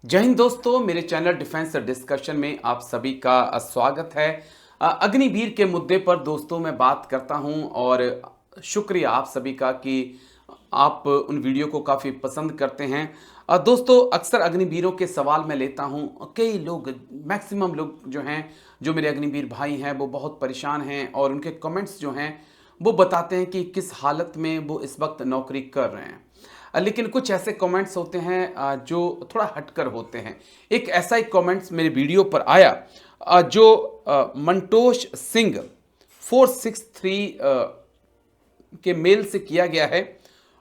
जय हिंद दोस्तों, मेरे चैनल डिफेंस डिस्कशन में आप सभी का स्वागत है। अग्निवीर के मुद्दे पर दोस्तों मैं बात करता हूं और शुक्रिया आप सभी का कि आप उन वीडियो को काफ़ी पसंद करते हैं। दोस्तों अक्सर अग्निवीरों के सवाल मैं लेता हूं, कई लोग मैक्सिमम लोग जो हैं, जो मेरे अग्निवीर भाई हैं वो बहुत परेशान हैं और उनके कमेंट्स जो हैं वो बताते हैं कि किस हालत में वो इस वक्त नौकरी कर रहे हैं। लेकिन कुछ ऐसे कमेंट्स होते हैं जो थोड़ा हटकर होते हैं। एक ऐसा ही कमेंट्स मेरे वीडियो पर आया जो मंटोष सिंह 463 के मेल से किया गया है।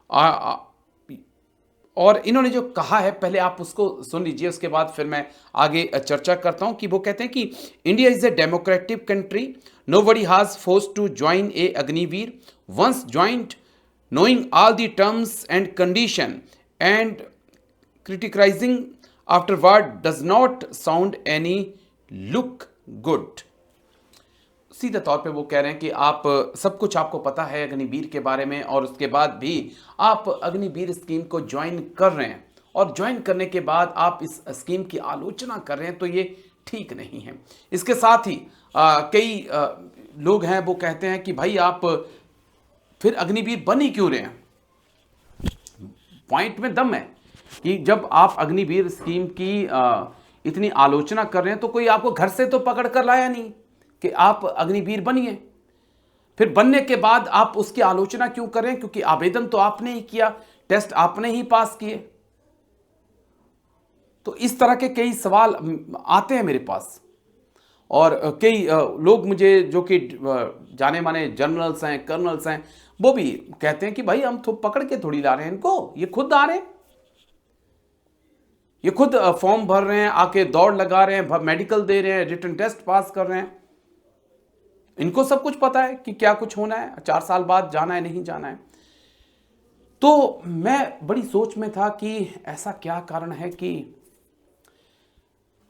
आ, आ, और इन्होंने जो कहा है पहले आप उसको सुन लीजिए, उसके बाद फिर मैं आगे चर्चा करता हूं। कि वो कहते हैं कि India is a democratic country, nobody has force to join a Agniveer, once joined knowing all the terms and condition and criticizing afterward does not sound any look good। सीधे तौर पे वो कह रहे हैं कि आप सब कुछ आपको पता है अग्निवीर के बारे में और उसके बाद भी आप अग्निवीर स्कीम को ज्वाइन कर रहे हैं और ज्वाइन करने के बाद आप इस स्कीम की आलोचना कर रहे हैं, तो ये ठीक नहीं है। इसके साथ ही कई लोग हैं वो कहते हैं कि भाई आप फिर अग्निवीर बन ही क्यों रहे हैं। पॉइंट में दम है कि जब आप अग्निवीर स्कीम की इतनी आलोचना कर रहे हैं तो कोई आपको घर से तो पकड़ कर लाया नहीं कि आप अग्निवीर बनिए। फिर बनने के बाद आप उसकी आलोचना क्यों कर रहे हैं? क्योंकि आवेदन तो आपने ही किया, टेस्ट आपने ही पास किए। तो इस तरह के कई सवाल आते हैं मेरे पास और कई लोग मुझे जो कि जाने माने जनरल्स हैं, कर्नल्स हैं, वो भी कहते हैं कि भाई हम तो पकड़ के थोड़ी ला रहे हैं इनको, ये खुद आ रहे हैं, ये खुद फॉर्म भर रहे हैं, आके दौड़ लगा रहे हैं, मेडिकल दे रहे हैं, रिटन टेस्ट पास कर रहे हैं। इनको सब कुछ पता है कि क्या कुछ होना है, 4 साल बाद जाना है नहीं जाना है। तो मैं बड़ी सोच में था कि ऐसा क्या कारण है कि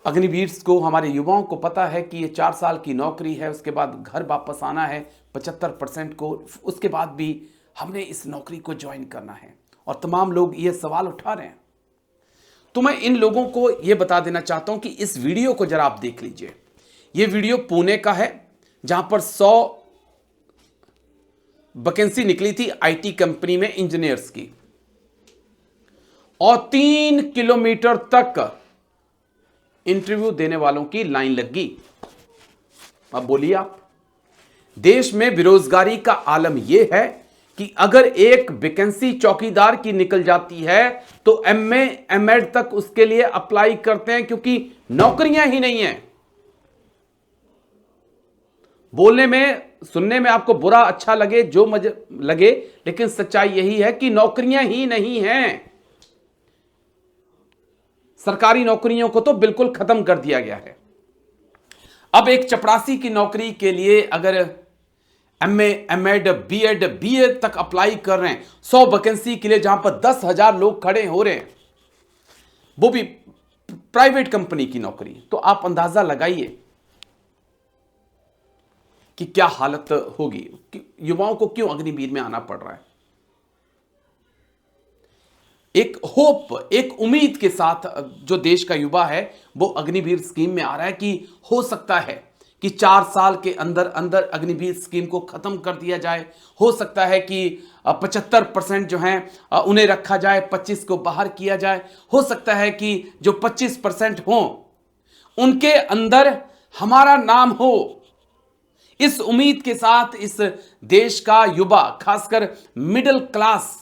अग्निवीर को, हमारे युवाओं को पता है कि ये 4 साल की नौकरी है, उसके बाद घर वापस आना है 75% को, उसके बाद भी हमने इस नौकरी को ज्वाइन करना है और तमाम लोग ये सवाल उठा रहे हैं। तो मैं इन लोगों को ये बता देना चाहता हूं कि इस वीडियो को जरा आप देख लीजिए। ये वीडियो पुणे का है जहां पर 100 वैकेंसी निकली थी आईटी कंपनी में इंजीनियर्स की और 3 किलोमीटर तक इंटरव्यू देने वालों की लाइन लग गई। अब बोलिए आप, देश में बेरोजगारी का आलम यह है कि अगर एक वैकेंसी चौकीदार की निकल जाती है तो एमए एमएड तक उसके लिए अप्लाई करते हैं क्योंकि नौकरियां ही नहीं हैं। बोलने में, सुनने में आपको बुरा अच्छा लगे, जो मजे लगे, लेकिन सच्चाई यही है कि नौकरियां ही नहीं हैं। सरकारी नौकरियों को तो बिल्कुल खत्म कर दिया गया है। अब एक चपरासी की नौकरी के लिए अगर एमए एमएड बीएड बीए तक अप्लाई कर रहे हैं 100 वैकेंसी के लिए, जहां पर 10,000 लोग खड़े हो रहे हैं, वो भी प्राइवेट कंपनी की नौकरी, तो आप अंदाजा लगाइए कि क्या हालत होगी। युवाओं को क्यों अग्निवीर में आना पड़ रहा है। एक होप, एक उम्मीद के साथ जो देश का युवा है वो अग्निवीर स्कीम में आ रहा है कि हो सकता है कि 4 साल के अंदर अंदर अग्निवीर स्कीम को खत्म कर दिया जाए। हो सकता है कि 75% जो हैं उन्हें रखा जाए, 25 को बाहर किया जाए। हो सकता है कि जो 25% हों उनके अंदर हमारा नाम हो। इस उम्मीद के साथ इस देश का युवा, खासकर middle class,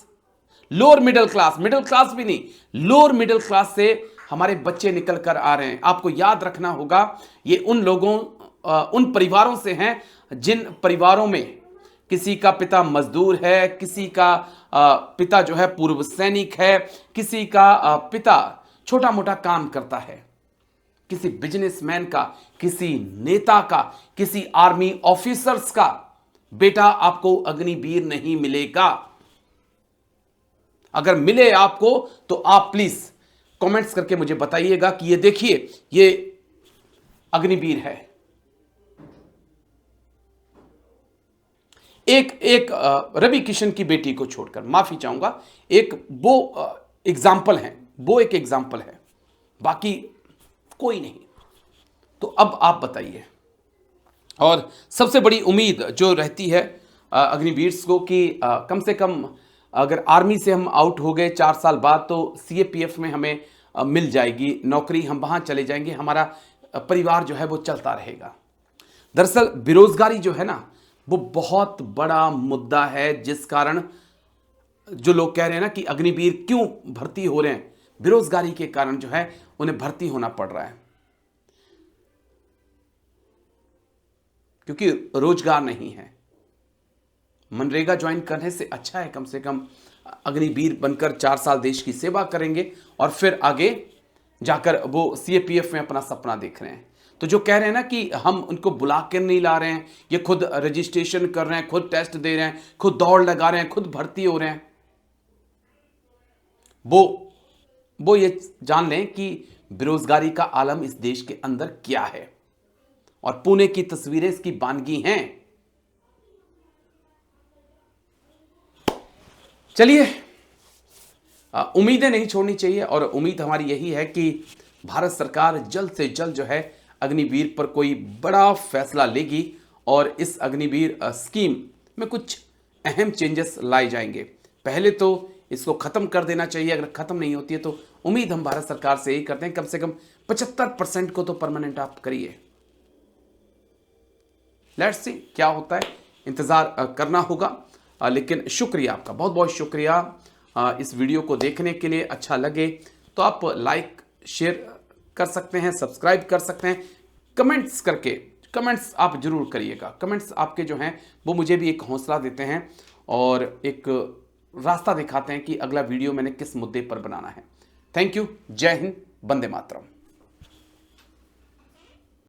lower middle class, middle class भी नहीं, लोअर मिडिल क्लास से हमारे बच्चे निकल कर आ रहे हैं। आपको याद रखना होगा ये उन लोगों, उन परिवारों से हैं जिन परिवारों में किसी का पिता मजदूर है, किसी का पिता जो है पूर्व सैनिक है, किसी का पिता छोटा मोटा काम करता है, किसी बिजनेसमैन का, किसी नेता का, किसी आर्मी ऑफिसर्स का बेटा आपको अग्निवीर नहीं मिलेगा। अगर मिले आपको तो आप प्लीज कमेंट्स करके मुझे बताइएगा कि ये देखिए ये अग्निवीर है। एक रवि किशन की बेटी को छोड़कर, माफी चाहूंगा, एक वो एग्जाम्पल है, बाकी कोई नहीं। तो अब आप बताइए। और सबसे बड़ी उम्मीद जो रहती है अग्निवीर को कि कम से कम अगर आर्मी से हम आउट हो गए 4 साल बाद तो सीएपीएफ में हमें मिल जाएगी नौकरी, हम वहाँ चले जाएंगे, हमारा परिवार जो है वो चलता रहेगा। दरअसल बेरोजगारी जो है ना वो बहुत बड़ा मुद्दा है, जिस कारण जो लोग कह रहे हैं ना कि अग्निवीर क्यों भर्ती हो रहे हैं, बेरोजगारी के कारण जो है उन्हें भर्ती होना पड़ रहा है, क्योंकि रोजगार नहीं है। मनरेगा ज्वाइन करने से अच्छा है कम से कम अग्निवीर बनकर 4 साल देश की सेवा करेंगे और फिर आगे जाकर वो सीएपीएफ में अपना सपना देख रहे हैं। तो जो कह रहे हैं ना कि हम उनको बुला कर नहीं ला रहे हैं, ये खुद रजिस्ट्रेशन कर रहे हैं, खुद टेस्ट दे रहे हैं, खुद दौड़ लगा रहे हैं, खुद भर्ती हो रहे हैं, वो ये जान लें कि बेरोजगारी का आलम इस देश के अंदर क्या है। और पुणे की तस्वीरें इसकी बानगी हैं। चलिए, उम्मीदें नहीं छोड़नी चाहिए और उम्मीद हमारी यही है कि भारत सरकार जल्द से जल्द जो है अग्निवीर पर कोई बड़ा फैसला लेगी और इस अग्निवीर स्कीम में कुछ अहम चेंजेस लाए जाएंगे। पहले तो इसको खत्म कर देना चाहिए, अगर खत्म नहीं होती है तो उम्मीद हम भारत सरकार से यही करते हैं कम से कम 75% को तो परमानेंट आप करिए। लेट्स सी क्या होता है, इंतजार करना होगा। लेकिन शुक्रिया आपका, बहुत बहुत शुक्रिया इस वीडियो को देखने के लिए। अच्छा लगे तो आप लाइक शेयर कर सकते हैं, सब्सक्राइब कर सकते हैं, कमेंट्स करके कमेंट्स आप जरूर करिएगा। कमेंट्स आपके जो हैं वो मुझे भी एक हौसला देते हैं और एक रास्ता दिखाते हैं कि अगला वीडियो मैंने किस मुद्दे पर बनाना है। Thank you. जय हिंद, वंदे मातरम।